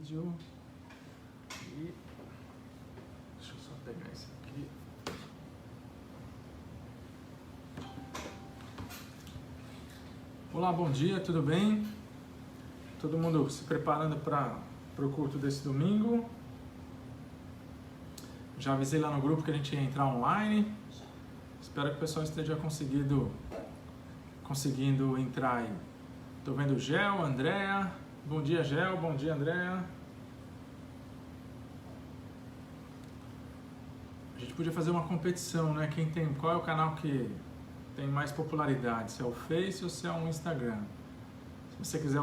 vídeo. E deixa eu só pegar esse aqui. Olá, bom dia, tudo bem? Todo mundo se preparando para o culto desse domingo. Já avisei lá no grupo que a gente ia entrar online. Espero que o pessoal esteja conseguindo entrar aí. Tô vendo o Gel, Andréa. Bom dia, Gel. Bom dia, Andréa. A gente podia fazer uma competição, né? Qual é o canal que tem mais popularidade? Se é o Face ou se é o Instagram? Se você quiser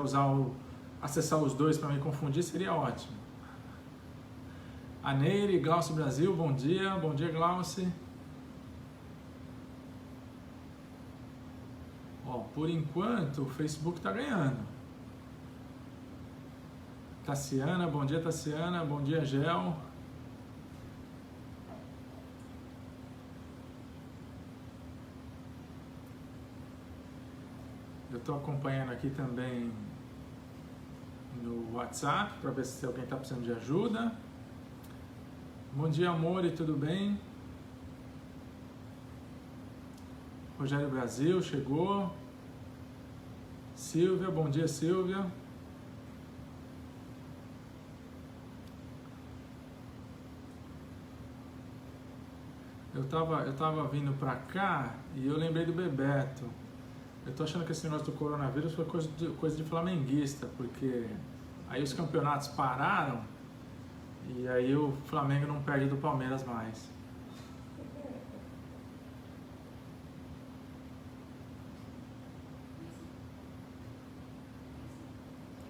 acessar os dois para me confundir, seria ótimo. A Neire, Glaucio Brasil, bom dia. Bom dia, Glaucio. Ó, por enquanto, o Facebook está ganhando. Tassiana, bom dia, Tassiana. Bom dia, Gel. Eu estou acompanhando aqui também no WhatsApp para ver se alguém está precisando de ajuda. Bom dia, amor, e tudo bem? Rogério Brasil chegou. Silvia, bom dia, Silvia. Eu tava vindo pra cá e eu lembrei do Bebeto. Eu tô achando que esse negócio do coronavírus foi coisa de flamenguista, porque aí os campeonatos pararam e aí o Flamengo não perde do Palmeiras mais.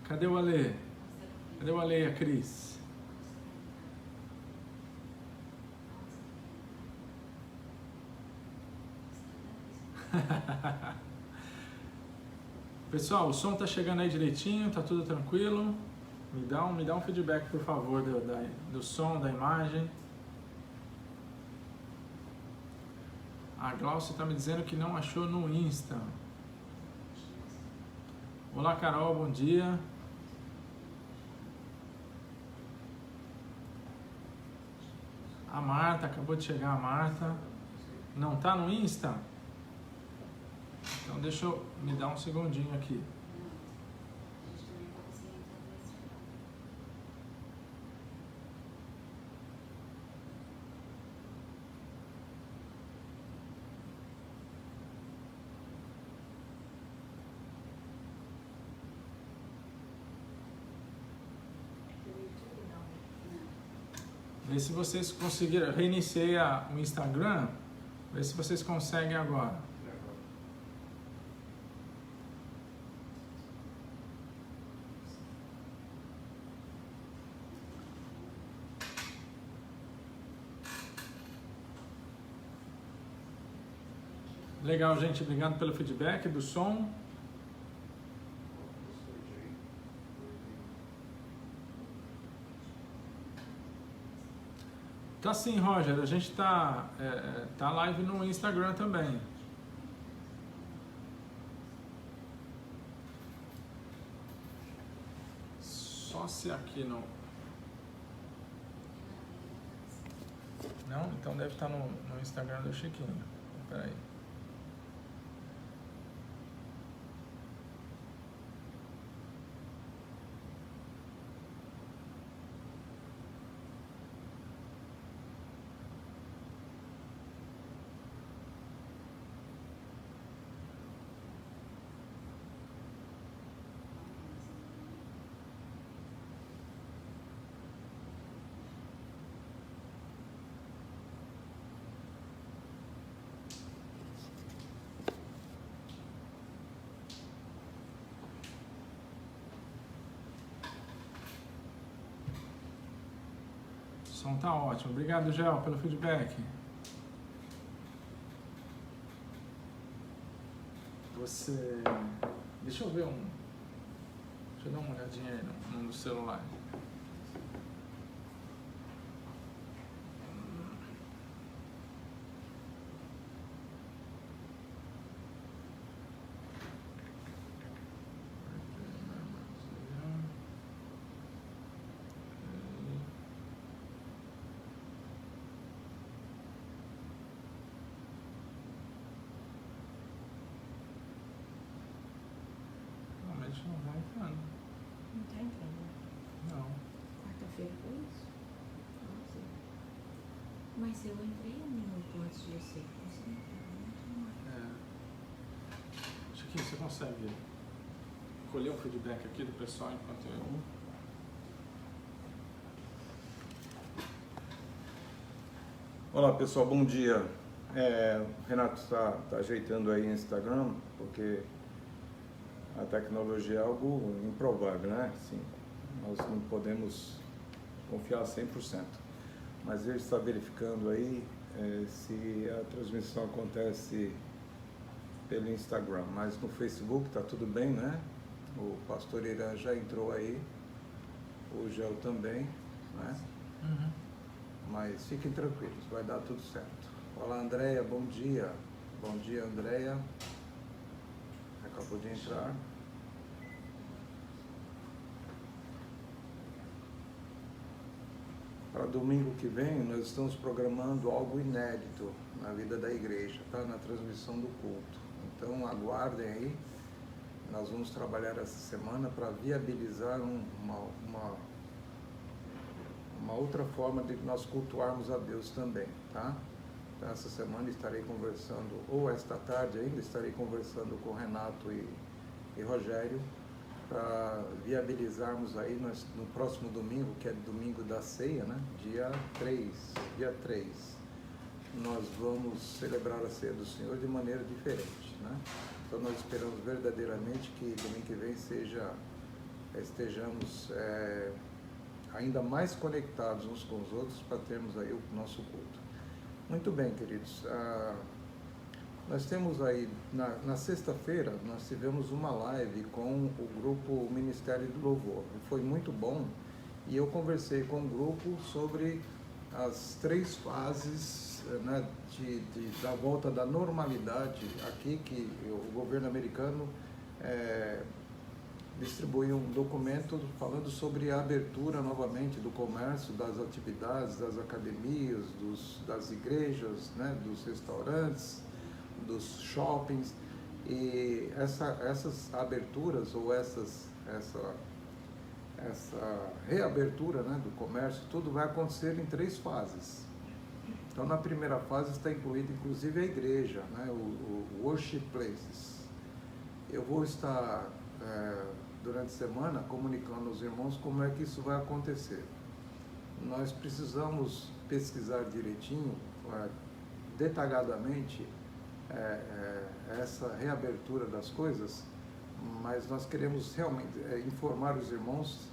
Cadê o Ale? Cadê o Ale e a Cris? Pessoal, o som tá chegando aí direitinho, tá tudo tranquilo? Me dá um feedback, por favor, do som, da imagem. A Glaucia tá me dizendo que não achou no Insta. Olá, Carol, bom dia. A Marta, acabou de chegar a Marta. Não tá no Insta? Então deixa eu me dar um segundinho aqui. Vê se vocês conseguiram. Reiniciei o Instagram. Vê se vocês conseguem agora. Legal, gente. Obrigado pelo feedback do som. Tá sim, Roger. A gente tá live no Instagram também. Só se aqui no... Não? Então deve estar no Instagram do Chiquinho. Espera aí. O som tá ótimo. Obrigado, Gel, pelo feedback. Deixa eu ver Deixa eu dar uma olhadinha aí no celular. Mas eu entrei 1 minuto antes de você. Chiquinho, você consegue colher um feedback aqui do pessoal enquanto eu... Olá pessoal, bom dia. O Renato está ajeitando aí o Instagram, porque a tecnologia é algo improvável, né? Assim, nós não podemos confiar 100%. Mas ele está verificando aí se a transmissão acontece pelo Instagram. Mas no Facebook está tudo bem, né? O pastor Irã já entrou aí, o Gel também, né? Mas fiquem tranquilos, vai dar tudo certo. Olá, Andréia, bom dia. Bom dia, Andréia. Acabou de entrar. Para domingo que vem, nós estamos programando algo inédito na vida da igreja, tá? Na transmissão do culto. Então, aguardem aí. Nós vamos trabalhar essa semana para viabilizar uma outra forma de nós cultuarmos a Deus também, tá? Então, essa semana estarei conversando, ou esta tarde ainda estarei conversando com Renato e Rogério, para viabilizarmos aí no próximo domingo, que é domingo da ceia, né? Dia 3, nós vamos celebrar a ceia do Senhor de maneira diferente, né? Então nós esperamos verdadeiramente que domingo que vem estejamos ainda mais conectados uns com os outros para termos aí o nosso culto. Muito bem, queridos. Nós temos aí, na sexta-feira, nós tivemos uma live com o grupo Ministério do Louvor. Foi muito bom e eu conversei com o grupo sobre as 3 fases, né, da volta da normalidade aqui, que o governo americano distribuiu um documento falando sobre a abertura novamente do comércio, das atividades, das academias, das igrejas, né, dos restaurantes, dos shoppings, e essas aberturas ou essa reabertura, né, do comércio, tudo vai acontecer em 3 fases. Então, na primeira fase está incluída inclusive a igreja, né, o worship places. Eu vou estar durante a semana comunicando aos irmãos como é que isso vai acontecer. Nós precisamos pesquisar direitinho, detalhadamente, essa reabertura das coisas, mas nós queremos realmente informar os irmãos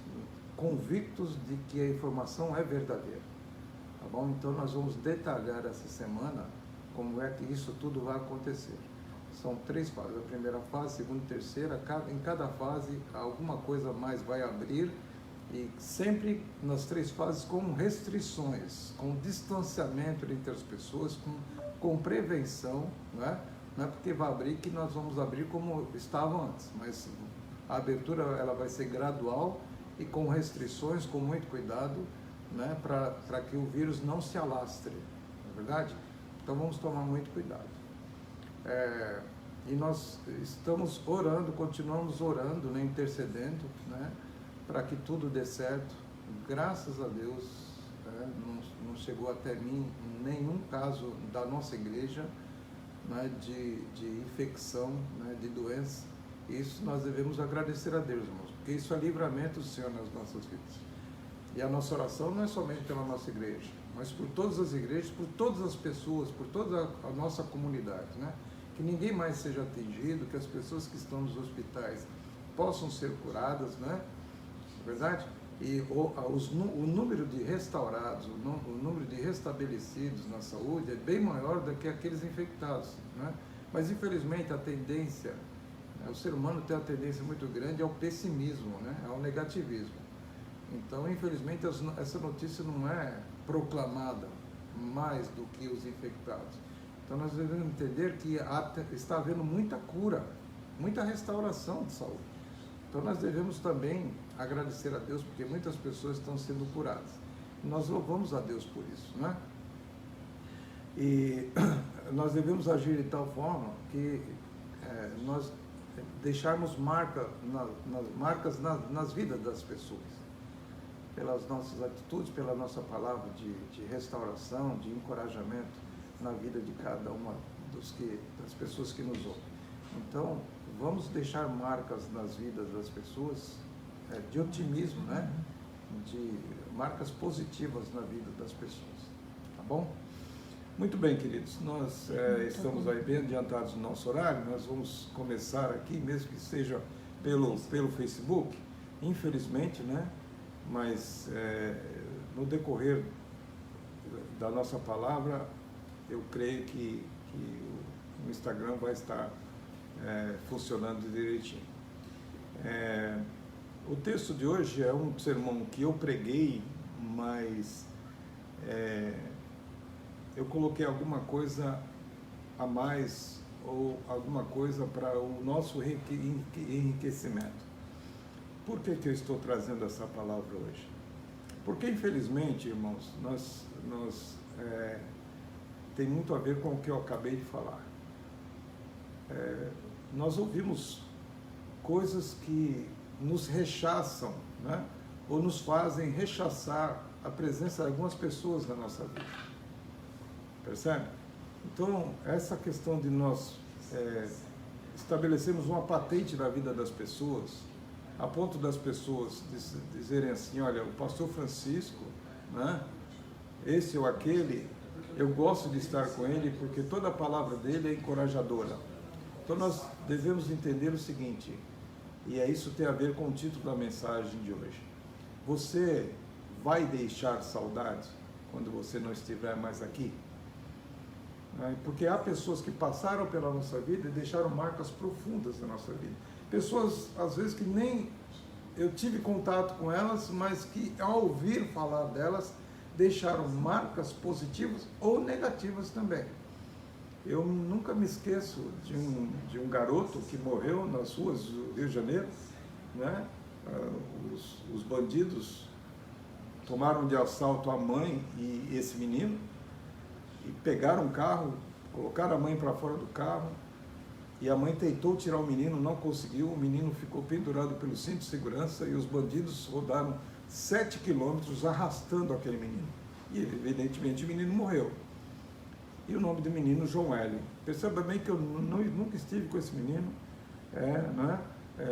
convictos de que a informação é verdadeira, tá bom? Então nós vamos detalhar essa semana como é que isso tudo vai acontecer. São 3 fases, a primeira fase, segunda e terceira, em cada fase alguma coisa mais vai abrir, e sempre nas 3 fases com restrições, com distanciamento entre as pessoas, com prevenção, né? Não é porque vai abrir que nós vamos abrir como estava antes, mas a abertura ela vai ser gradual e com restrições, com muito cuidado, né? Para que o vírus não se alastre, não é verdade? Então vamos tomar muito cuidado. E nós estamos orando, continuamos orando, né? Intercedendo, né? Para que tudo dê certo. Graças a Deus, não chegou até mim nenhum caso da nossa igreja, né, de infecção, né, de doença. Isso nós devemos agradecer a Deus, irmãos, porque isso é livramento do Senhor nas nossas vidas. E a nossa oração não é somente pela nossa igreja, mas por todas as igrejas, por todas as pessoas, por toda a nossa comunidade, né? Que ninguém mais seja atingido, que as pessoas que estão nos hospitais possam ser curadas, né? É verdade? E o número de restaurados, o número de restabelecidos na saúde é bem maior do que aqueles infectados, né? Mas infelizmente a tendência, o ser humano tem uma tendência muito grande ao pessimismo, né? Ao negativismo. Então, infelizmente, essa notícia não é proclamada mais do que os infectados. Então, nós devemos entender que está havendo muita cura, muita restauração de saúde. Então, nós devemos também agradecer a Deus, porque muitas pessoas estão sendo curadas. Nós louvamos a Deus por isso, né? E nós devemos agir de tal forma que nós deixarmos marcas nas vidas das pessoas. pelas nossas atitudes, pela nossa palavra de restauração, de encorajamento na vida de cada uma das pessoas que nos ouvem. Então, vamos deixar marcas nas vidas das pessoas, de otimismo, né? De marcas positivas na vida das pessoas, tá bom? Muito bem, queridos, nós estamos aí bem adiantados no nosso horário, nós vamos começar aqui, mesmo que seja pelo Facebook, infelizmente, né? Mas no decorrer da nossa palavra, eu creio que o Instagram vai estar funcionando direitinho. O texto de hoje é um sermão que eu preguei, mas eu coloquei alguma coisa a mais ou alguma coisa para o nosso enriquecimento. Por que eu estou trazendo essa palavra hoje? Porque, infelizmente, irmãos, tem muito a ver com o que eu acabei de falar. Nós ouvimos coisas que nos rechaçam, né? Ou nos fazem rechaçar a presença de algumas pessoas na nossa vida. Percebe? Então, essa questão de nós estabelecermos uma patente na vida das pessoas, a ponto das pessoas dizerem assim, olha, o pastor Francisco, né? Esse ou aquele, eu gosto de estar com ele porque toda a palavra dele é encorajadora. Então nós devemos entender o seguinte, e isso tem a ver com o título da mensagem de hoje. Você vai deixar saudade quando você não estiver mais aqui? Porque há pessoas que passaram pela nossa vida e deixaram marcas profundas na nossa vida. Pessoas, às vezes, que nem eu tive contato com elas, mas que ao ouvir falar delas, deixaram marcas positivas ou negativas também. Eu nunca me esqueço de um garoto que morreu nas ruas do Rio de Janeiro, né? Os bandidos tomaram de assalto a mãe e esse menino e pegaram o carro, colocaram a mãe para fora do carro e a mãe tentou tirar o menino, não conseguiu, o menino ficou pendurado pelo cinto de segurança e os bandidos rodaram 7 quilômetros arrastando aquele menino. E evidentemente o menino morreu. E o nome do menino, João Hélio. Perceba bem que eu nunca estive com esse menino,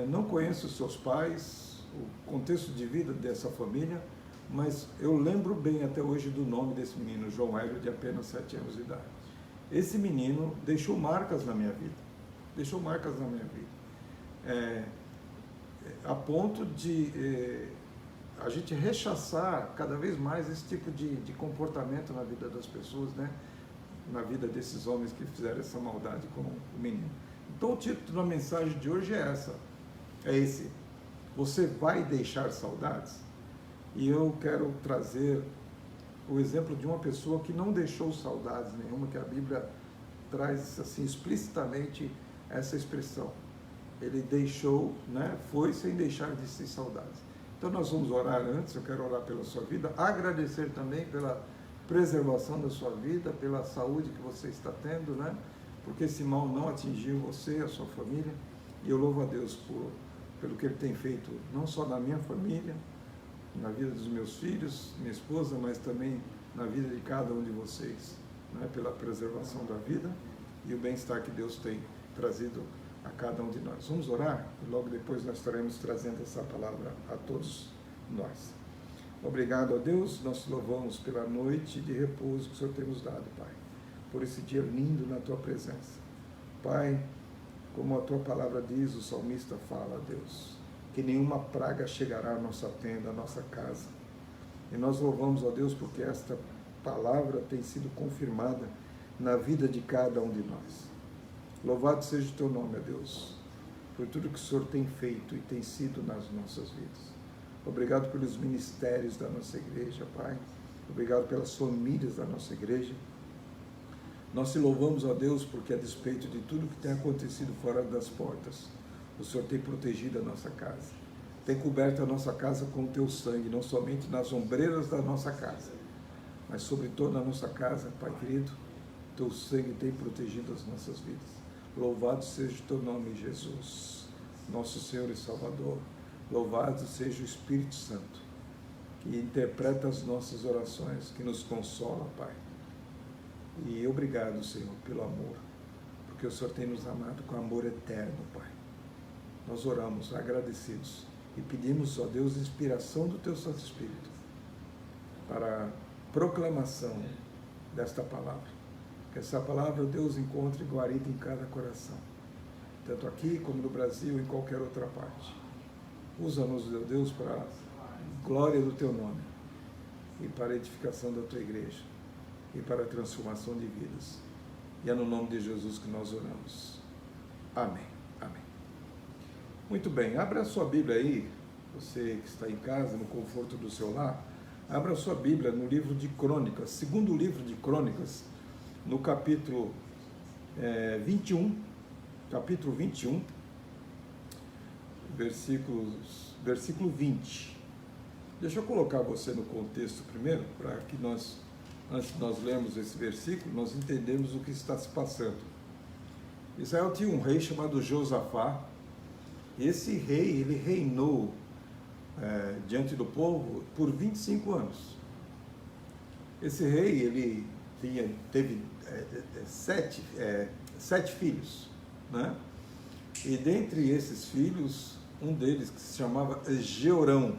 não conheço os seus pais, o contexto de vida dessa família, mas eu lembro bem até hoje do nome desse menino, João Hélio, de apenas 7 anos de idade. Esse menino deixou marcas na minha vida, a ponto de a gente rechaçar cada vez mais esse tipo de comportamento na vida das pessoas, né? Na vida desses homens que fizeram essa maldade com o menino. Então o título da mensagem de hoje é esse: você vai deixar saudades? E eu quero trazer o exemplo de uma pessoa que não deixou saudades nenhuma, que a Bíblia traz assim explicitamente essa expressão. Ele deixou, né? Foi sem deixar de ser saudades. Então nós vamos orar antes, eu quero orar pela sua vida, agradecer também pela preservação da sua vida, pela saúde que você está tendo, né? Porque esse mal não atingiu você, a sua família, e eu louvo a Deus pelo que Ele tem feito, não só na minha família, na vida dos meus filhos, minha esposa, mas também na vida de cada um de vocês, né? Pela preservação da vida e o bem-estar que Deus tem trazido a cada um de nós. Vamos orar e logo depois nós estaremos trazendo essa palavra a todos nós. Obrigado a Deus, nós te louvamos pela noite de repouso que o Senhor tem nos dado, Pai, por esse dia lindo na Tua presença. Pai, como a Tua palavra diz, o salmista fala, Deus, que nenhuma praga chegará à nossa tenda, à nossa casa. E nós louvamos a Deus porque esta palavra tem sido confirmada na vida de cada um de nós. Louvado seja o Teu nome, ó Deus, por tudo que o Senhor tem feito e tem sido nas nossas vidas. Obrigado pelos ministérios da nossa igreja, Pai. Obrigado pelas famílias da nossa igreja. Nós te louvamos, ó Deus, porque a despeito de tudo que tem acontecido fora das portas, o Senhor tem protegido a nossa casa. Tem coberto a nossa casa com o Teu sangue, não somente nas ombreiras da nossa casa, mas sobre toda a nossa casa, Pai querido, Teu sangue tem protegido as nossas vidas. Louvado seja o Teu nome, Jesus, nosso Senhor e Salvador. Louvado seja o Espírito Santo. que interpreta as nossas orações, que nos consola, Pai. E obrigado, Senhor, pelo amor, porque o Senhor tem nos amado com amor eterno, Pai. Nós oramos agradecidos e pedimos, ó Deus, inspiração do Teu Santo Espírito para a proclamação desta palavra. Que essa palavra, ó Deus, encontre guarida em cada coração, tanto aqui como no Brasil, em qualquer outra parte. Usa-nos, ó Deus, para a glória do Teu nome e para a edificação da Tua igreja e para a transformação de vidas. E é no nome de Jesus que nós oramos. Amém. Amém. Muito bem, abra a sua Bíblia aí, você que está em casa, no conforto do seu lar, abra a sua Bíblia no livro de Crônicas, segundo livro de Crônicas, no capítulo 21, capítulo 21, versículo 20. Deixa eu colocar você no contexto primeiro, para que nós, antes de nós lermos esse versículo, nós entendemos o que está se passando. Israel tinha um rei chamado Josafá, e esse rei, ele reinou diante do povo por 25 anos. Esse rei, ele teve 7 filhos, né? E dentre esses filhos, um deles que se chamava Jeorão.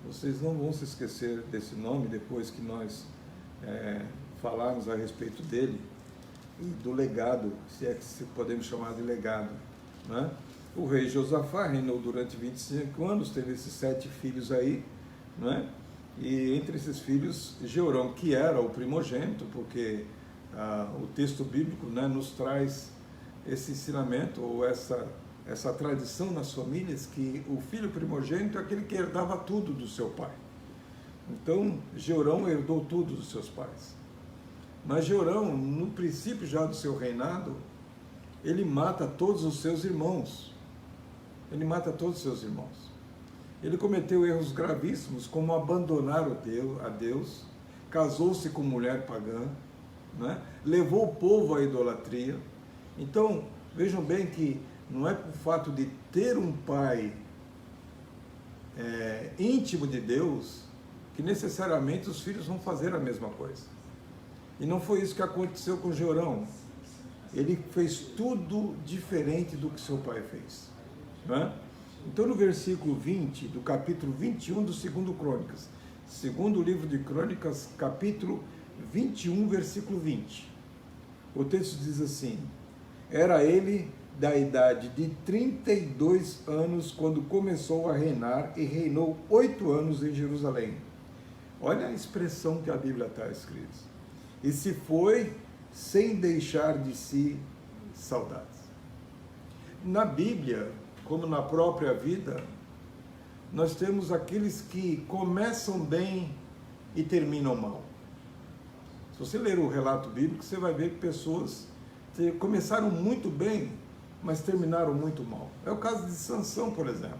Vocês não vão se esquecer desse nome depois que nós falarmos a respeito dele e do legado, se é que podemos chamar de legado, né? O rei Josafá reinou durante 25 anos, teve esses 7 filhos aí, né? E entre esses filhos, Jeorão, que era o primogênito, porque o texto bíblico, né, nos traz esse ensinamento, ou essa tradição nas famílias, que o filho primogênito é aquele que herdava tudo do seu pai. Então, Jeorão herdou tudo dos seus pais. Mas Jeorão, no princípio já do seu reinado, ele mata todos os seus irmãos. Ele mata todos os seus irmãos. Ele cometeu erros gravíssimos, como abandonar a Deus, casou-se com mulher pagã, né? Levou o povo à idolatria. Então, vejam bem que não é por fato de ter um pai íntimo de Deus que necessariamente os filhos vão fazer a mesma coisa. E não foi isso que aconteceu com Jeorão. Ele fez tudo diferente do que seu pai fez, né? Então, no versículo 20 do capítulo 21 do segundo Crônicas, segundo livro de Crônicas, capítulo 21, versículo 20, o texto diz assim: era ele da idade de 32 anos quando começou a reinar e reinou 8 anos em Jerusalém. Olha a expressão que a Bíblia está escrita. E se foi sem deixar de si saudades. Na Bíblia, como na própria vida, nós temos aqueles que começam bem e terminam mal. Se você ler o relato bíblico, você vai ver que pessoas começaram muito bem, mas terminaram muito mal. É o caso de Sansão, por exemplo,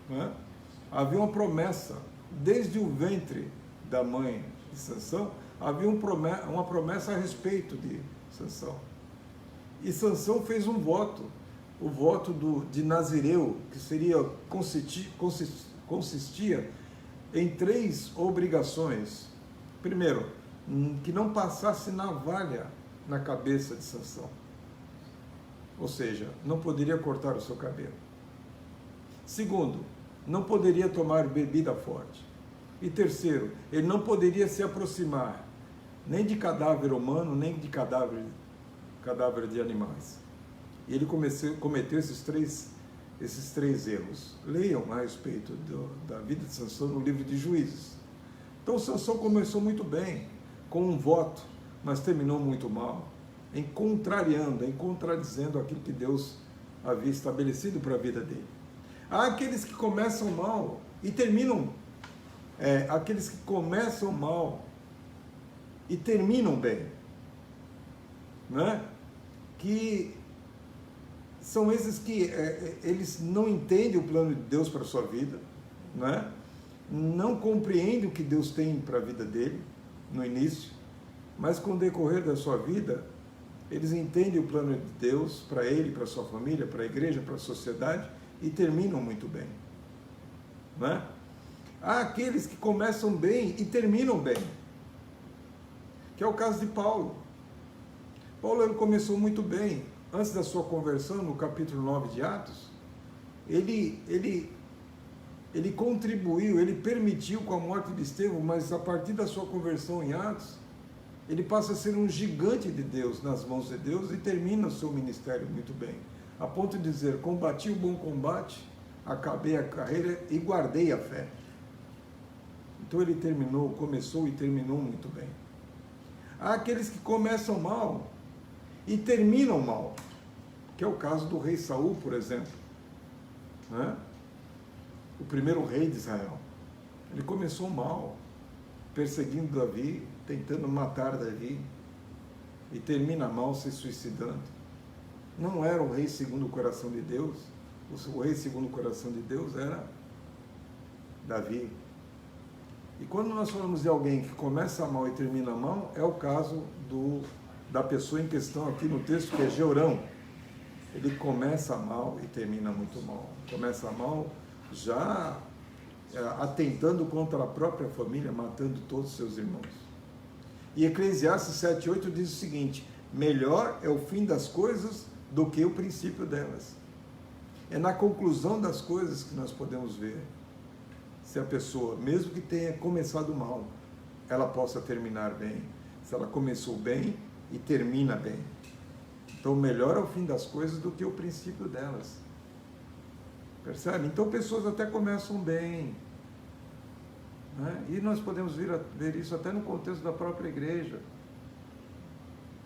né? Havia uma promessa, desde o ventre da mãe de Sansão, havia uma promessa a respeito de Sansão. E Sansão fez um voto, o voto de Nazireu, que consistia em 3 obrigações. Primeiro, que não passasse navalha na cabeça de Sansão. Ou seja, não poderia cortar o seu cabelo. Segundo, não poderia tomar bebida forte. E terceiro, ele não poderia se aproximar nem de cadáver humano, nem de cadáver de animais. E ele cometeu esses três erros. Leiam a respeito da vida de Sansão no livro de Juízes. Então, Sansão começou muito bem, com um voto, mas terminou muito mal, contradizendo aquilo que Deus havia estabelecido para a vida dele. Há aqueles que começam mal e terminam, aqueles que começam mal e terminam bem, né? Que são esses que eles não entendem o plano de Deus para a sua vida, né? Não compreendem o que Deus tem para a vida dele no início, mas com o decorrer da sua vida, eles entendem o plano de Deus para ele, para a sua família, para a igreja, para a sociedade, e terminam muito bem, né? Há aqueles que começam bem e terminam bem, que é o caso de Paulo. Paulo, ele começou muito bem. Antes da sua conversão, no capítulo 9 de Atos, ele contribuiu, ele permitiu com a morte de Estevão, mas a partir da sua conversão em Atos, ele passa a ser um gigante de Deus, nas mãos de Deus, e termina o seu ministério muito bem. A ponto de dizer, combati o bom combate, acabei a carreira e guardei a fé. Então ele começou e terminou muito bem. Há aqueles que começam mal e terminam mal, que é o caso do rei Saul, por exemplo, né? O primeiro rei de Israel. Ele começou mal, perseguindo Davi, tentando matar Davi, e termina mal se suicidando. Não era o rei segundo o coração de Deus. O rei segundo o coração de Deus era Davi. E quando nós falamos de alguém que começa mal e termina mal, é o caso da pessoa em questão aqui no texto, que é Jeorão. Ele começa mal e termina muito mal. Começa mal já atentando contra a própria família, matando todos os seus irmãos. E Eclesiastes 7:8 diz o seguinte: melhor é o fim das coisas do que o princípio delas. É na conclusão das coisas que nós podemos ver se a pessoa, mesmo que tenha começado mal, ela possa terminar bem. Se ela começou bem e termina bem. Então, melhor é o fim das coisas do que o princípio delas. Percebe? Então, pessoas até começam bem, né? E nós podemos ver isso até no contexto da própria igreja.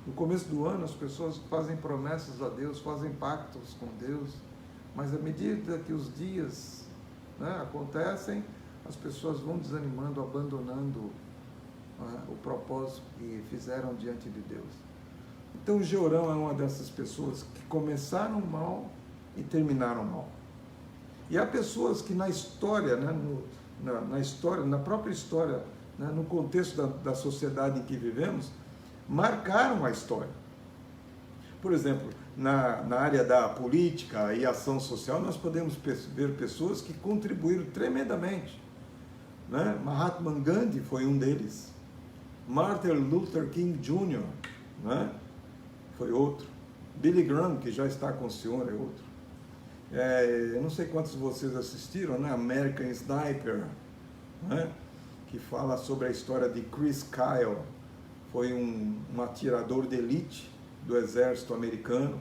No começo do ano, as pessoas fazem promessas a Deus, fazem pactos com Deus, mas à medida que os dias, né, acontecem, as pessoas vão desanimando, abandonando, né, o propósito que fizeram diante de Deus. Então, Jeorão é uma dessas pessoas que começaram mal e terminaram mal. E há pessoas que na história, né, na própria história, né, no contexto da sociedade em que vivemos, marcaram a história. Por exemplo, na área da política e ação social, nós podemos ver pessoas que contribuíram tremendamente, né? Mahatma Gandhi foi um deles. Martin Luther King Jr., né, foi outro. Billy Graham, que já está com o senhor, é outro. Eu não sei quantos de vocês assistiram, né? American Sniper, né? Que fala sobre a história de Chris Kyle. Foi um atirador de elite do exército americano,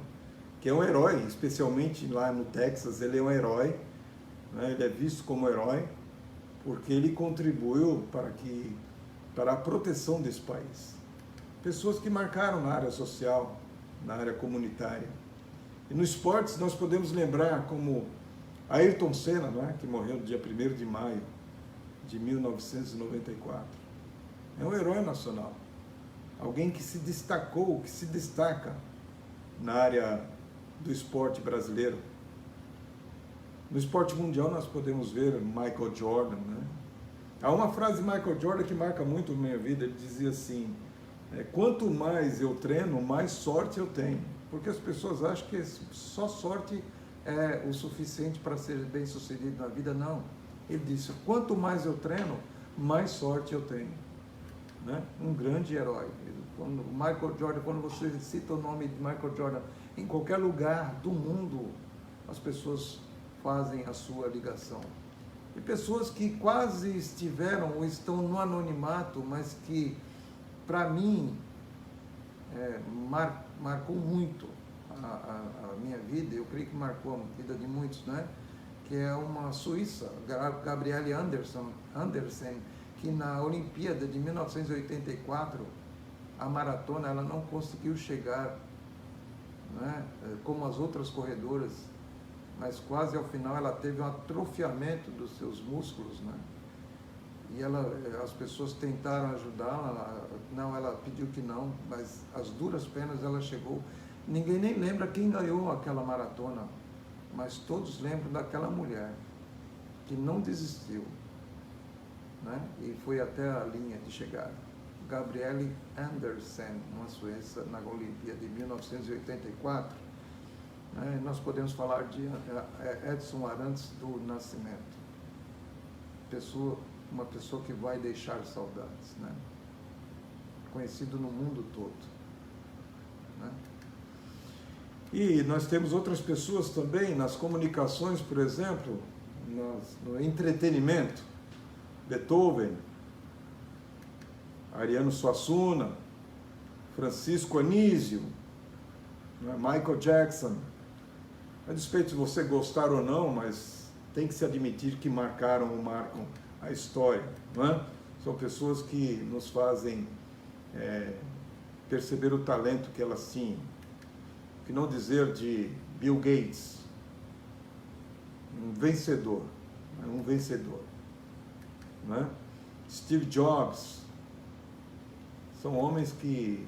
que é um herói, especialmente lá no Texas. Ele é um herói, né? Ele é visto como herói porque ele contribuiu para a proteção desse país. Pessoas que marcaram na área social, na área comunitária. E nos esportes nós podemos lembrar como Ayrton Senna, né, que morreu no dia 1º de maio de 1994. É um herói nacional. Alguém que se destacou, que se destaca na área do esporte brasileiro. No esporte mundial nós podemos ver Michael Jordan, né? Há uma frase de Michael Jordan que marca muito a minha vida. Ele dizia assim: quanto mais eu treino, mais sorte eu tenho. Porque as pessoas acham que só sorte é o suficiente para ser bem sucedido na vida. Não. Ele disse: quanto mais eu treino, mais sorte eu tenho. Né? Um grande herói. Michael Jordan, quando você cita o nome de Michael Jordan, em qualquer lugar do mundo, as pessoas fazem a sua ligação. E pessoas que quase estiveram ou estão no anonimato, mas que, para mim, marcou muito a minha vida, eu creio que marcou a vida de muitos, né? Que é uma suíça, Gabriele Andersen, que na Olimpíada de 1984, a maratona, ela não conseguiu chegar, né, como as outras corredoras, mas quase ao final ela teve um atrofiamento dos seus músculos, né? E as pessoas tentaram ajudá-la, ela pediu que não, mas às duras penas ela chegou. Ninguém nem lembra quem ganhou aquela maratona, mas todos lembram daquela mulher que não desistiu, né? E foi até a linha de chegada. Gabriele Andersen, uma suíça, na Olimpíada de 1984. Nós podemos falar de Edson Arantes do Nascimento. uma pessoa que vai deixar saudades, né? Conhecido no mundo todo, né? E nós temos outras pessoas também nas comunicações, por exemplo, no entretenimento, Beethoven, Ariano Suassuna, Francisco Anísio, né? Michael Jackson. A despeito de você gostar ou não, mas tem que se admitir que marcaram ou marcam a história, não é? São pessoas que nos fazem perceber o talento que elas tinham. Que não dizer de Bill Gates, um vencedor, não é? Steve Jobs, são homens que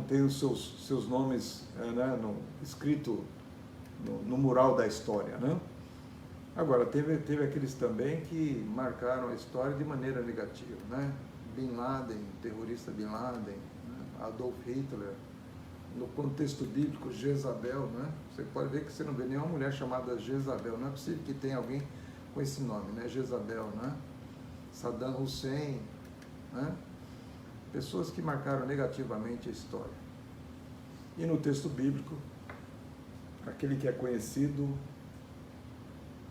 têm os seus nomes né, escrito no mural da história, né? Agora, teve aqueles também que marcaram a história de maneira negativa, né? Bin Laden, terrorista Bin Laden, né? Adolf Hitler, no contexto bíblico, Jezabel, né? Você pode ver que você não vê nenhuma mulher chamada Jezabel, não é possível que tenha alguém com esse nome, né? Jezabel, né? Saddam Hussein, né? Pessoas que marcaram negativamente a história. E no texto bíblico, aquele que é conhecido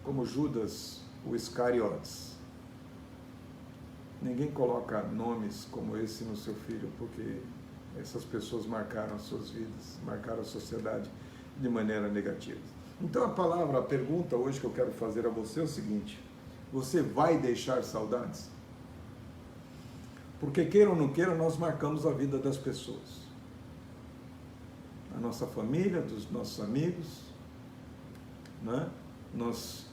como Judas, o Iscariotes. Ninguém coloca nomes como esse no seu filho, porque essas pessoas marcaram as suas vidas, marcaram a sociedade de maneira negativa. Então a pergunta hoje que eu quero fazer a você é o seguinte: você vai deixar saudades? Porque queira ou não queira, nós marcamos a vida das pessoas. A nossa família, dos nossos amigos, né? Nós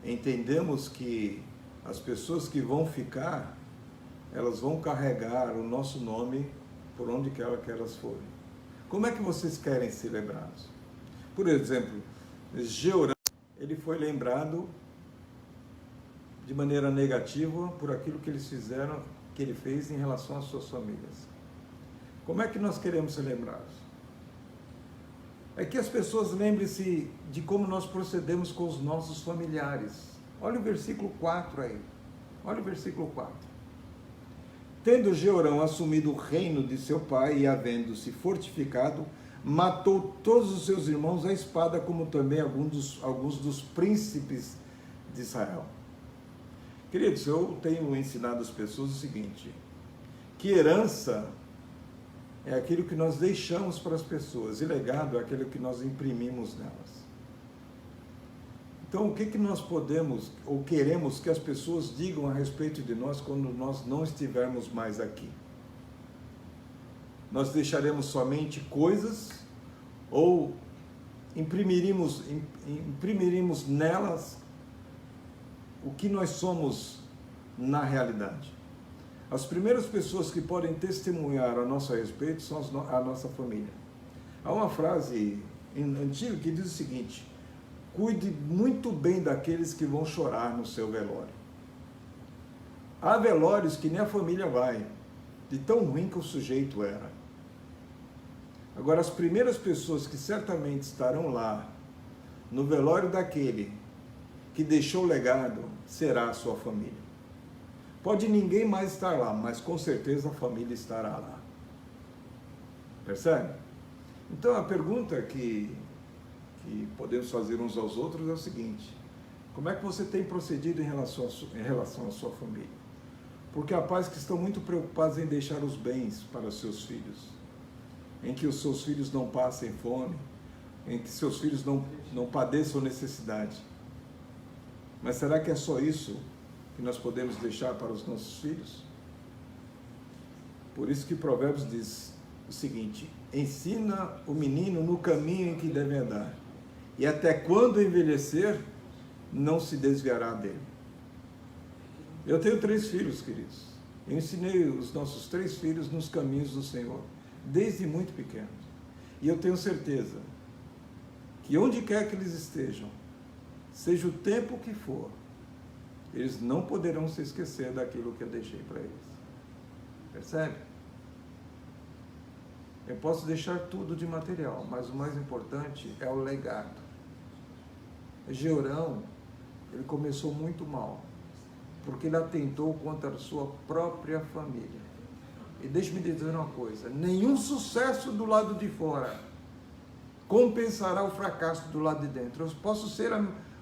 entendemos que as pessoas que vão ficar, elas vão carregar o nosso nome por onde quer que elas forem. Como é que vocês querem ser lembrados? Por exemplo, Georão, ele foi lembrado de maneira negativa por aquilo que ele fez em relação às suas famílias. Como é que nós queremos ser lembrados? É que as pessoas lembrem-se de como nós procedemos com os nossos familiares. Olha o versículo 4 aí. Olha o versículo 4. Tendo Jeorão assumido o reino de seu pai e havendo-se fortificado, matou todos os seus irmãos à espada, como também alguns dos príncipes de Israel. Queridos, eu tenho ensinado às pessoas o seguinte, que herança é aquilo que nós deixamos para as pessoas, e legado é aquilo que nós imprimimos nelas. Então, o que nós podemos ou queremos que as pessoas digam a respeito de nós quando nós não estivermos mais aqui? Nós deixaremos somente coisas ou imprimiremos nelas o que nós somos na realidade? As primeiras pessoas que podem testemunhar a nosso respeito são a nossa família. Há uma frase antiga que diz o seguinte: cuide muito bem daqueles que vão chorar no seu velório. Há velórios que nem a família vai, de tão ruim que o sujeito era. Agora, as primeiras pessoas que certamente estarão lá, no velório daquele que deixou legado, será a sua família. Pode ninguém mais estar lá, mas com certeza a família estará lá. Percebe? Então a pergunta que podemos fazer uns aos outros é o seguinte: como é que você tem procedido em relação à sua família? Porque há pais que estão muito preocupados em deixar os bens para os seus filhos, em que os seus filhos não passem fome, em que seus filhos não padeçam necessidade. Mas será que é só isso que nós podemos deixar para os nossos filhos? Por isso que Provérbios diz o seguinte: ensina o menino no caminho em que deve andar, e até quando envelhecer, não se desviará dele. Eu tenho 3 filhos, queridos. Eu ensinei os nossos 3 filhos nos caminhos do Senhor, desde muito pequenos. E eu tenho certeza que onde quer que eles estejam, seja o tempo que for, eles não poderão se esquecer daquilo que eu deixei para eles. Percebe? Eu posso deixar tudo de material, mas o mais importante é o legado. Georão, ele começou muito mal, porque ele atentou contra a sua própria família. E deixe-me dizer uma coisa, nenhum sucesso do lado de fora compensará o fracasso do lado de dentro. Eu posso ser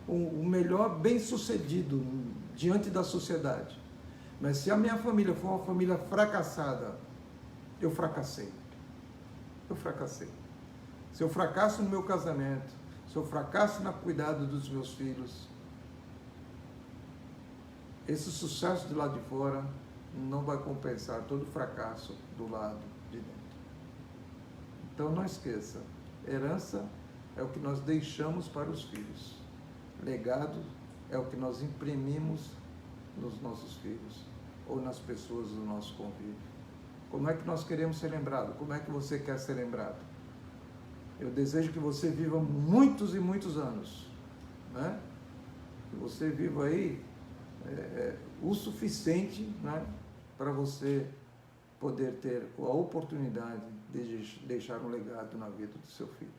o melhor bem-sucedido diante da sociedade, mas se a minha família for uma família fracassada, eu fracassei. Eu fracassei. Se eu fracasso no meu casamento, se eu fracasso no cuidado dos meus filhos, esse sucesso do lado de fora não vai compensar todo o fracasso do lado de dentro. Então não esqueça, herança é o que nós deixamos para os filhos. Legado é o que nós imprimimos nos nossos filhos ou nas pessoas do nosso convívio. Como é que nós queremos ser lembrados? Como é que você quer ser lembrado? Eu desejo que você viva muitos e muitos anos, né? Que você viva aí o suficiente, né, para você poder ter a oportunidade de deixar um legado na vida do seu filho.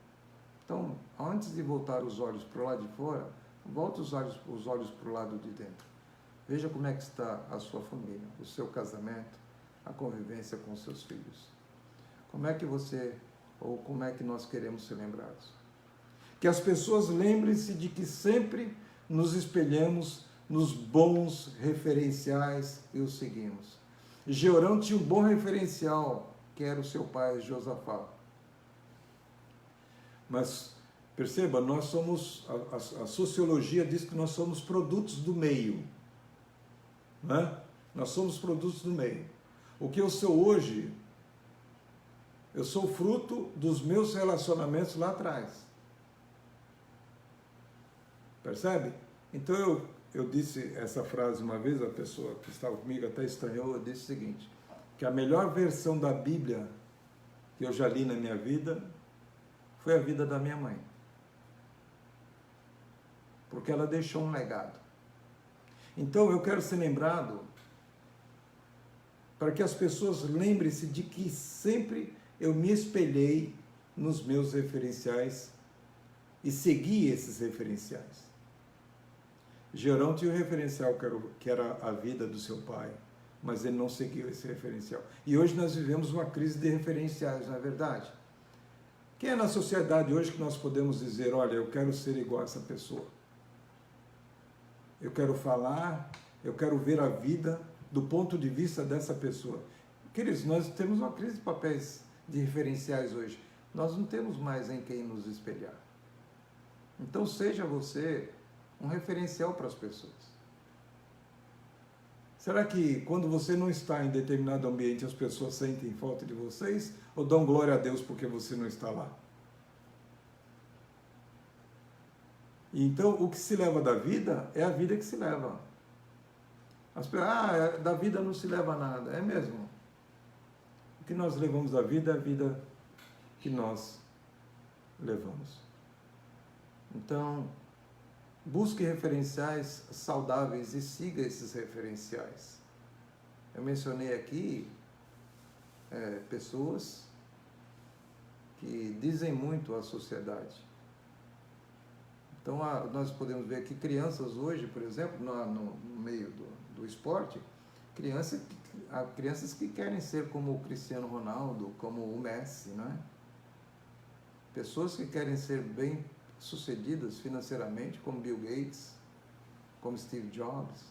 Então, antes de voltar os olhos para o lado de fora, volte os olhos para o lado de dentro. Veja como é que está a sua família, o seu casamento, a convivência com os seus filhos. Como é que como é que nós queremos ser lembrados? Que as pessoas lembrem-se de que sempre nos espelhamos nos bons referenciais e os seguimos. Jeorão tinha um bom referencial, que era o seu pai, Josafá. Mas, perceba, nós somos, a sociologia diz que nós somos produtos do meio. Né? Nós somos produtos do meio. O que eu sou hoje, eu sou fruto dos meus relacionamentos lá atrás. Percebe? Então eu disse essa frase uma vez, a pessoa que estava comigo até estranhou, eu disse o seguinte, que a melhor versão da Bíblia que eu já li na minha vida foi a vida da minha mãe. Porque ela deixou um legado. Então eu quero ser lembrado para que as pessoas lembrem-se de que sempre eu me espelhei nos meus referenciais e segui esses referenciais. Jeorão tinha um referencial que era a vida do seu pai, mas ele não seguiu esse referencial. E hoje nós vivemos uma crise de referenciais, não é verdade? Quem é na sociedade hoje que nós podemos dizer, olha, eu quero ser igual a essa pessoa? Eu quero falar, eu quero ver a vida do ponto de vista dessa pessoa. Queridos, nós temos uma crise de papéis de referenciais hoje. Nós não temos mais em quem nos espelhar. Então seja você um referencial para as pessoas. Será que quando você não está em determinado ambiente as pessoas sentem falta de vocês ou dão glória a Deus porque você não está lá? Então o que se leva da vida é a vida que se leva. As pessoas, da vida não se leva nada. É mesmo. O que nós levamos da vida é a vida que nós levamos. Então, busque referenciais saudáveis e siga esses referenciais. Eu mencionei aqui pessoas que dizem muito à sociedade. Então, nós podemos ver que crianças hoje, por exemplo, no meio do esporte, há crianças que querem ser como o Cristiano Ronaldo, como o Messi, não é? Pessoas que querem ser bem-sucedidas financeiramente, como Bill Gates, como Steve Jobs,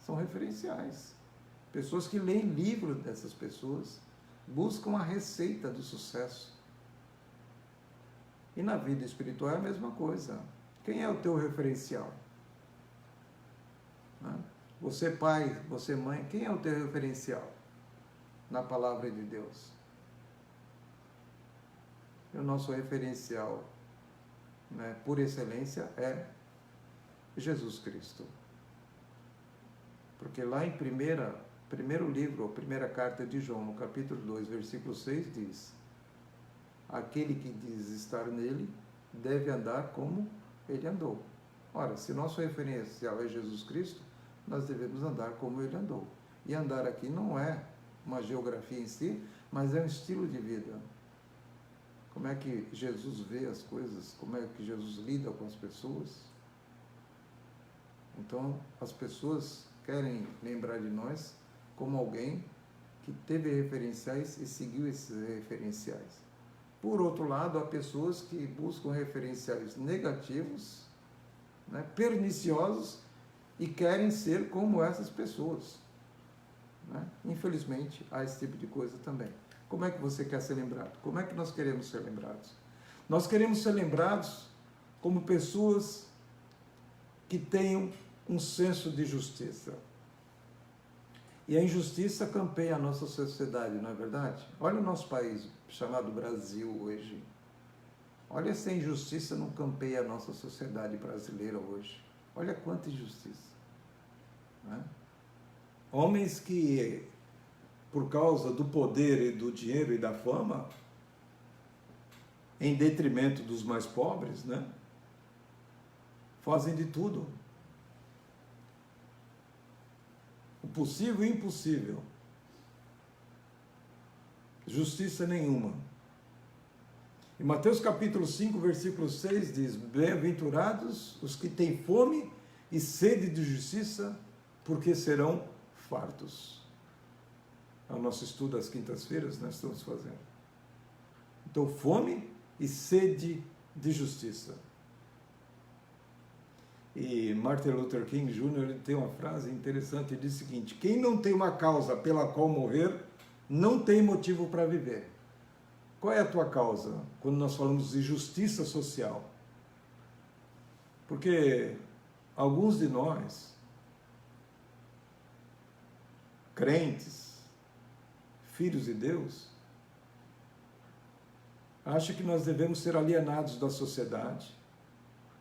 são referenciais. Pessoas que leem livros dessas pessoas, buscam a receita do sucesso. E na vida espiritual é a mesma coisa. Quem é o teu referencial? Você pai, você mãe, quem é o teu referencial na palavra de Deus? E o nosso referencial, por excelência, é Jesus Cristo. Porque lá em primeiro livro, a primeira carta de João, no capítulo 2, versículo 6, diz: aquele que diz estar nele deve andar como ele andou. Ora, se nosso referencial é Jesus Cristo, nós devemos andar como ele andou. E andar aqui não é uma geografia em si, mas é um estilo de vida. Como é que Jesus vê as coisas, como é que Jesus lida com as pessoas. Então, as pessoas querem lembrar de nós como alguém que teve referenciais e seguiu esses referenciais. Por outro lado, há pessoas que buscam referenciais negativos, né, perniciosos, e querem ser como essas pessoas, né? Infelizmente, há esse tipo de coisa também. Como é que você quer ser lembrado? Como é que nós queremos ser lembrados? Nós queremos ser lembrados como pessoas que tenham um senso de justiça. E a injustiça campeia a nossa sociedade, não é verdade? Olha o nosso país, chamado Brasil hoje. Olha se a injustiça não campeia a nossa sociedade brasileira hoje. Olha quanta injustiça. Né? Homens que, por causa do poder e do dinheiro e da fama, em detrimento dos mais pobres, né, fazem de tudo. O possível e o impossível. Justiça nenhuma. Em Mateus capítulo 5, versículo 6 diz: bem-aventurados os que têm fome e sede de justiça, porque serão fartos. É o nosso estudo às quintas-feiras, nós estamos fazendo. Então, fome e sede de justiça. E Martin Luther King Jr. ele tem uma frase interessante, ele diz o seguinte: quem não tem uma causa pela qual morrer, não tem motivo para viver. Qual é a tua causa quando nós falamos de justiça social? Porque alguns de nós, crentes, filhos de Deus, acham que nós devemos ser alienados da sociedade,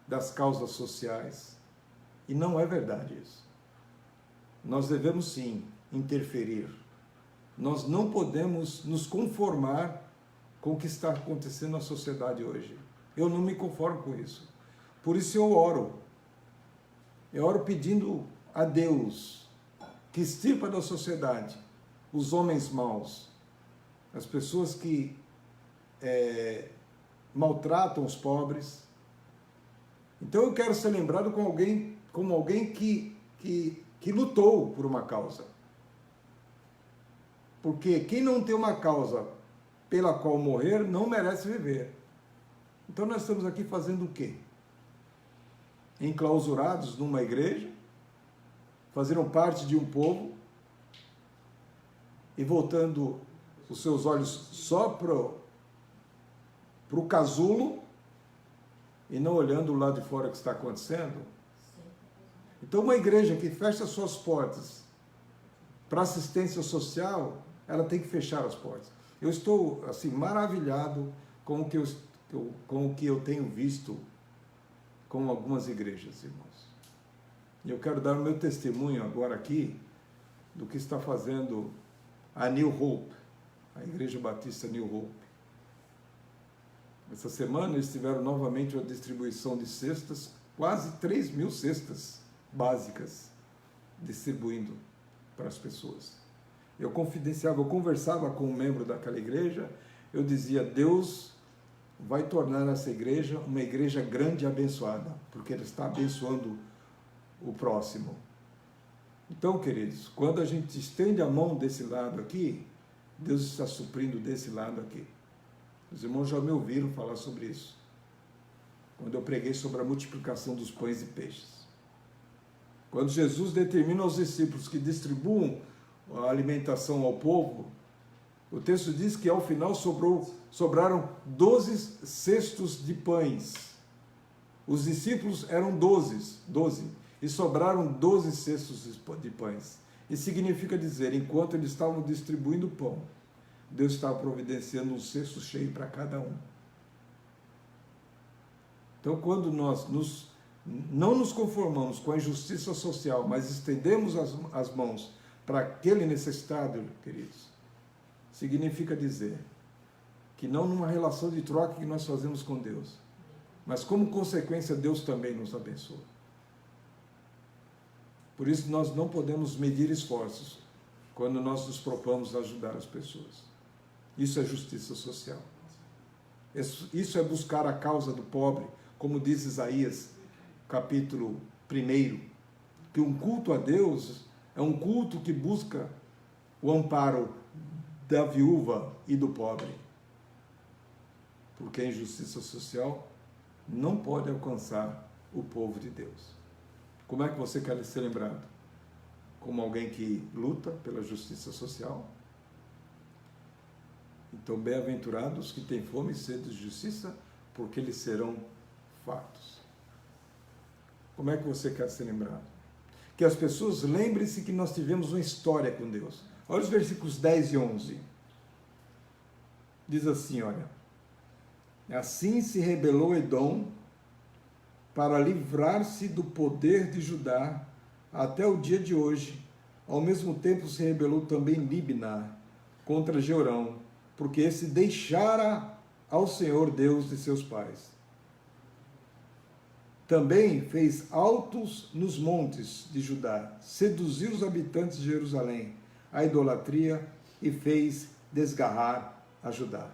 das causas sociais, e não é verdade isso. Nós devemos sim interferir. Nós não podemos nos conformar com o que está acontecendo na sociedade hoje. Eu não me conformo com isso. Por isso eu oro. Eu oro pedindo a Deus que extirpa da sociedade os homens maus, as pessoas que maltratam os pobres. Então eu quero ser lembrado como alguém que lutou por uma causa. Porque quem não tem uma causa pela qual morrer não merece viver. Então nós estamos aqui fazendo o quê? Enclausurados numa igreja, fazendo parte de um povo e voltando os seus olhos só para o casulo e não olhando o lado de fora que está acontecendo. Então uma igreja que fecha suas portas para assistência social, ela tem que fechar as portas. Eu estou assim maravilhado com o que eu tenho visto com algumas igrejas, irmãos. E eu quero dar o meu testemunho agora aqui do que está fazendo a New Hope, a Igreja Batista New Hope. Essa semana eles tiveram novamente uma distribuição de cestas, quase 3.000 cestas básicas, distribuindo para as pessoas. Eu conversava com um membro daquela igreja, eu dizia: Deus vai tornar essa igreja uma igreja grande e abençoada, porque Ele está abençoando o próximo. Então, queridos, quando a gente estende a mão desse lado aqui, Deus está suprindo desse lado aqui. Os irmãos já me ouviram falar sobre isso, quando eu preguei sobre a multiplicação dos pães e peixes. Quando Jesus determina aos discípulos que distribuam a alimentação ao povo, o texto diz que ao final sobraram 12 cestos de pães. Os discípulos eram 12, e sobraram 12 cestos de pães. Isso significa dizer, enquanto eles estavam distribuindo pão, Deus estava providenciando um cesto cheio para cada um. Então, quando nós não nos conformamos com a injustiça social, mas estendemos as mãos para aquele necessitado, queridos, significa dizer que não numa relação de troca que nós fazemos com Deus, mas como consequência Deus também nos abençoa. Por isso nós não podemos medir esforços quando nós nos propomos a ajudar as pessoas. Isso é justiça social. Isso é buscar a causa do pobre, como diz Isaías, capítulo 1, que um culto a Deus É um culto que busca o amparo da viúva e do pobre. Porque a injustiça social não pode alcançar o povo de Deus. Como é que você quer ser lembrado? Como alguém que luta pela justiça social? Então, bem-aventurados que têm fome e sede de justiça, porque eles serão fartos. Como é que você quer ser lembrado? Que as pessoas lembrem-se que nós tivemos uma história com Deus. Olha os versículos 10 e 11. Diz assim, olha: assim se rebelou Edom para livrar-se do poder de Judá até o dia de hoje. Ao mesmo tempo se rebelou também Libná contra Jeorão, porque esse deixara ao Senhor Deus de seus pais. Também fez altos nos montes de Judá, seduziu os habitantes de Jerusalém à idolatria e fez desgarrar a Judá.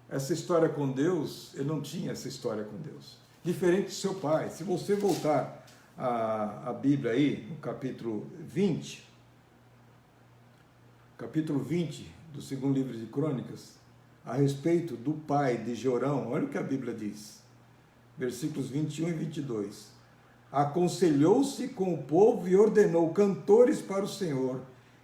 Essa história com Deus, ele não tinha essa história com Deus. Diferente de seu pai. Se você voltar a Bíblia aí, no capítulo 20 do segundo livro de Crônicas, a respeito do pai de Jeorão, olha o que a Bíblia diz, versículos 21 e 22. Aconselhou-se com o povo e ordenou cantores para o Senhor,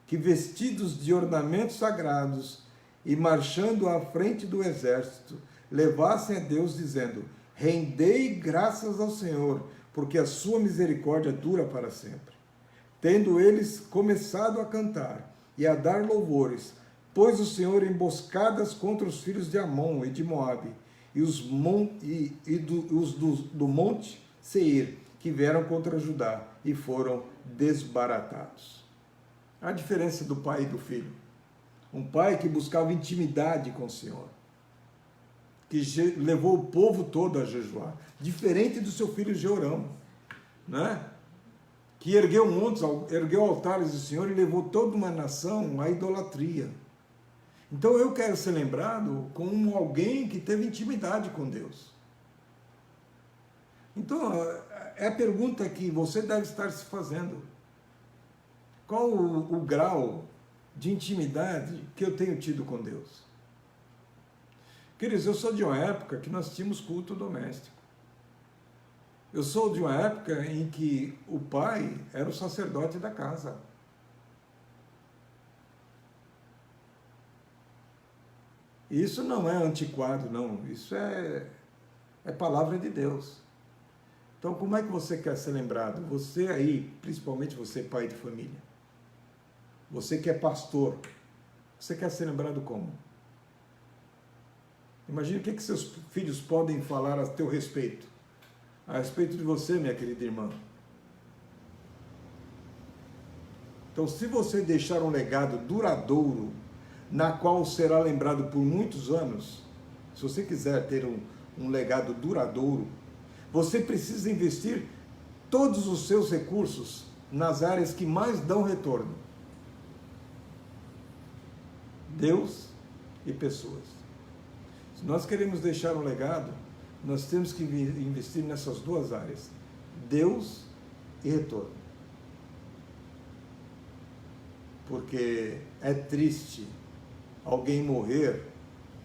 que vestidos de ornamentos sagrados e marchando à frente do exército, levassem a Deus, dizendo: rendei graças ao Senhor, porque a sua misericórdia dura para sempre. Tendo eles começado a cantar e a dar louvores, pôs o Senhor emboscadas contra os filhos de Amon e de Moabe, e os do monte Seir, que vieram contra Judá, e foram desbaratados. A diferença do pai e do filho. Um pai que buscava intimidade com o Senhor, que levou o povo todo a jejuar, diferente do seu filho Jeorão, né? Que ergueu montes, ergueu altares do Senhor e levou toda uma nação à idolatria. Então eu quero ser lembrado como alguém que teve intimidade com Deus. Então é a pergunta que você deve estar se fazendo. Qual o grau de intimidade que eu tenho tido com Deus? Queridos, eu sou de uma época que nós tínhamos culto doméstico. Eu sou de uma época em que o pai era o sacerdote da casa. E isso não é antiquado, não. Isso é palavra de Deus. Então, como é que você quer ser lembrado? Você aí, principalmente você, pai de família. Você que é pastor. Você quer ser lembrado como? Imagine o que seus filhos podem falar a teu respeito. A respeito de você, minha querida irmã. Então, se você deixar um legado duradouro, na qual será lembrado por muitos anos, se você quiser ter um legado duradouro, você precisa investir todos os seus recursos nas áreas que mais dão retorno. Deus e pessoas. Se nós queremos deixar um legado, nós temos que investir nessas duas áreas, Deus e retorno. Porque é triste alguém morrer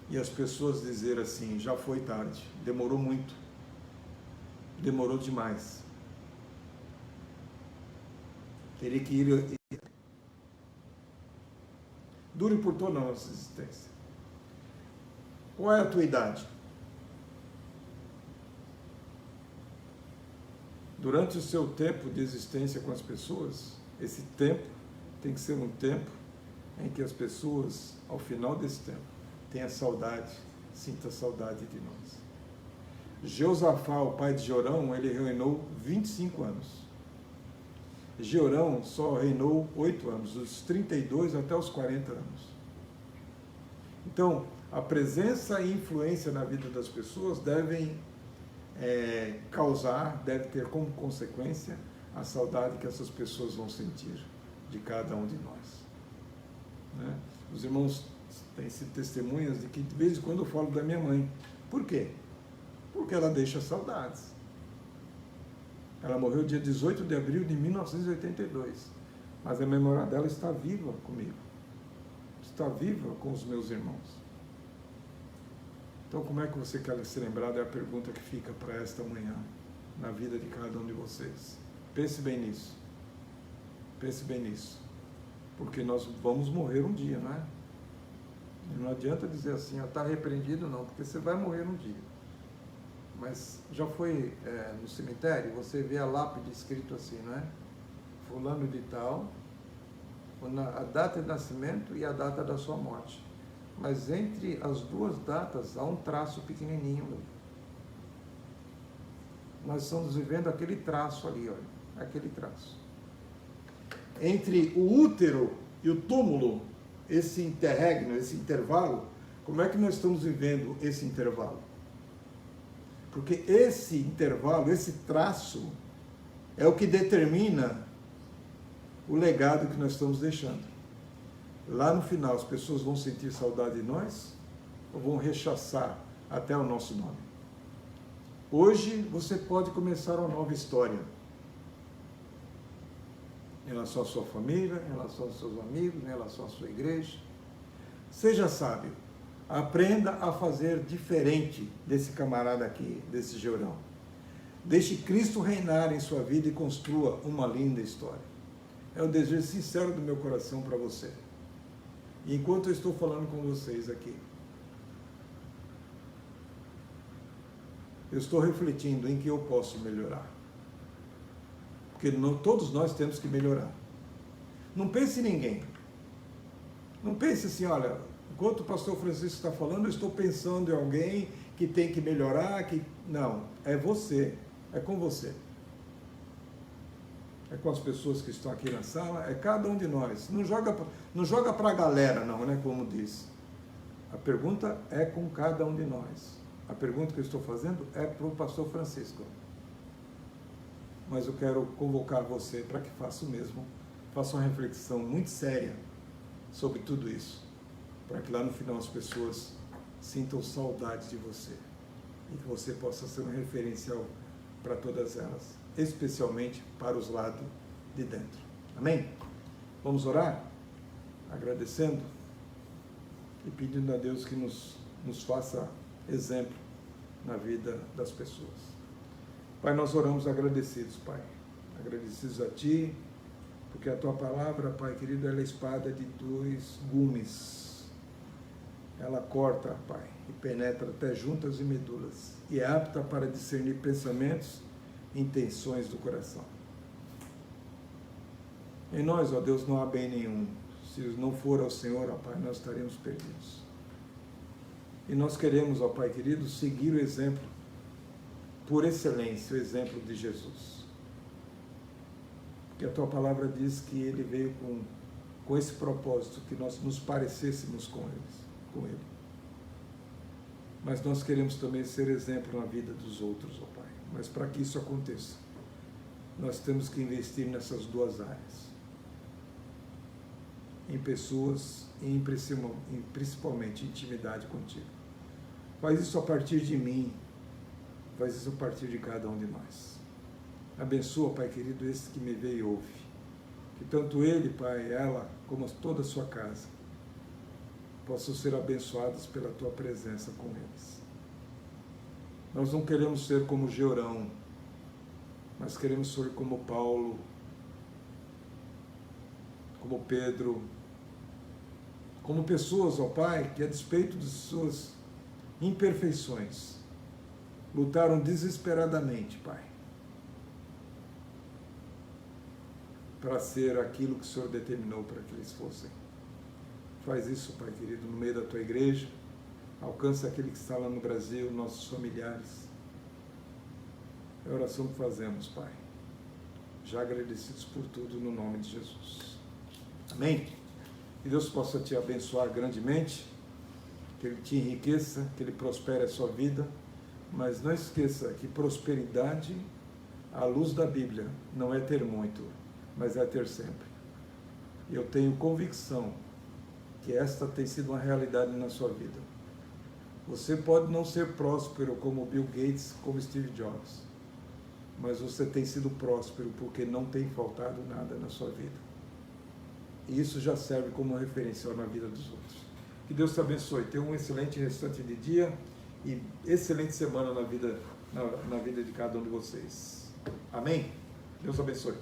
e as pessoas dizer assim: já foi tarde, demorou muito, demorou demais. Teria que ir. Dure por toda a nossa existência. Qual é a tua idade? Durante o seu tempo de existência com as pessoas, esse tempo tem que ser um tempo em que as pessoas, ao final desse tempo, tenham saudade, sinta saudade de nós. Jeosafá, o pai de Jeorão, ele reinou 25 anos. Jeorão só reinou 8 anos, dos 32 até os 40 anos. Então, a presença e influência na vida das pessoas devem deve ter como consequência a saudade que essas pessoas vão sentir de cada um de nós. Né? Os irmãos têm sido testemunhas de que de vez em quando eu falo da minha mãe. Por quê? Porque ela deixa saudades. Ela morreu dia 18 de abril de 1982. Mas a memória dela está viva comigo. Está viva com os meus irmãos. Então, como é que você quer ser lembrado? É a pergunta que fica para esta manhã, na vida de cada um de vocês. Pense bem nisso. Pense bem nisso. Porque nós vamos morrer um dia, não é? E não adianta dizer assim, está repreendido, não, porque você vai morrer um dia. Mas já foi no cemitério, você vê a lápide escrito assim, não é? Fulano de tal, a data de nascimento e a data da sua morte. Mas entre as duas datas há um traço pequenininho. Nós estamos vivendo aquele traço ali, olha, aquele traço. Entre o útero e o túmulo, esse interregno, esse intervalo, como é que nós estamos vivendo esse intervalo? Porque esse intervalo, esse traço, é o que determina o legado que nós estamos deixando. Lá no final, as pessoas vão sentir saudade de nós ou vão rechaçar até o nosso nome? Hoje, você pode começar uma nova história em relação à sua família, em relação aos seus amigos, em relação à sua igreja. Seja sábio. Aprenda a fazer diferente desse camarada aqui, desse Georão. Deixe Cristo reinar em sua vida e construa uma linda história. É o desejo sincero do meu coração para você. E enquanto eu estou falando com vocês aqui, eu estou refletindo em que eu posso melhorar. Porque todos nós temos que melhorar. Não pense em ninguém. Não pense assim, olha, enquanto o pastor Francisco está falando, eu estou pensando em alguém que tem que melhorar, que... Não, é você, é com você. É com as pessoas que estão aqui na sala, é cada um de nós. Não joga para a galera, não, né, como diz. A pergunta é com cada um de nós. A pergunta que eu estou fazendo é para o pastor Francisco. Mas eu quero convocar você para que faça o mesmo. Faça uma reflexão muito séria sobre tudo isso. Para que lá no final as pessoas sintam saudade de você. E que você possa ser um referencial para todas elas. Especialmente para os lados de dentro. Amém? Vamos orar? Agradecendo e pedindo a Deus que nos faça exemplo na vida das pessoas. Pai, nós oramos agradecidos, Pai. Agradecidos a Ti, porque a Tua palavra, Pai querido, ela é espada de dois gumes. Ela corta, Pai, e penetra até juntas e medulas, e é apta para discernir pensamentos e intenções do coração. Em nós, ó Deus, não há bem nenhum. Se não for ao Senhor, ó Pai, nós estaremos perdidos. E nós queremos, ó Pai querido, seguir o exemplo, por excelência, o exemplo de Jesus. Porque a Tua palavra diz que Ele veio com esse propósito, que nós nos parecêssemos com Ele. Mas nós queremos também ser exemplo na vida dos outros, ó Pai. Mas para que isso aconteça, nós temos que investir nessas duas áreas. Em pessoas e principalmente intimidade contigo. Faz isso a partir de mim, faz isso a partir de cada um de nós. Abençoa, Pai querido, esse que me vê e ouve. Que tanto ele, Pai, ela, como toda a sua casa, possam ser abençoados pela Tua presença com eles. Nós não queremos ser como Georão, mas queremos ser como Paulo, como Pedro, como pessoas, ó Pai, que a despeito de suas imperfeições, lutaram desesperadamente, Pai, para ser aquilo que o Senhor determinou para que eles fossem. Faz isso, Pai querido, no meio da Tua igreja, alcança aquele que está lá no Brasil, nossos familiares. É a oração que fazemos, Pai, já agradecidos por tudo, no nome de Jesus. Amém? Que Deus possa te abençoar grandemente, que Ele te enriqueça, que Ele prospere a sua vida, mas não esqueça que prosperidade, à luz da Bíblia, não é ter muito, mas é ter sempre. E eu tenho convicção que esta tem sido uma realidade na sua vida. Você pode não ser próspero como Bill Gates, como Steve Jobs, mas você tem sido próspero porque não tem faltado nada na sua vida. E isso já serve como referencial na vida dos outros. Que Deus te abençoe. Tenha um excelente restante de dia e excelente semana na vida de cada um de vocês. Amém? Deus abençoe.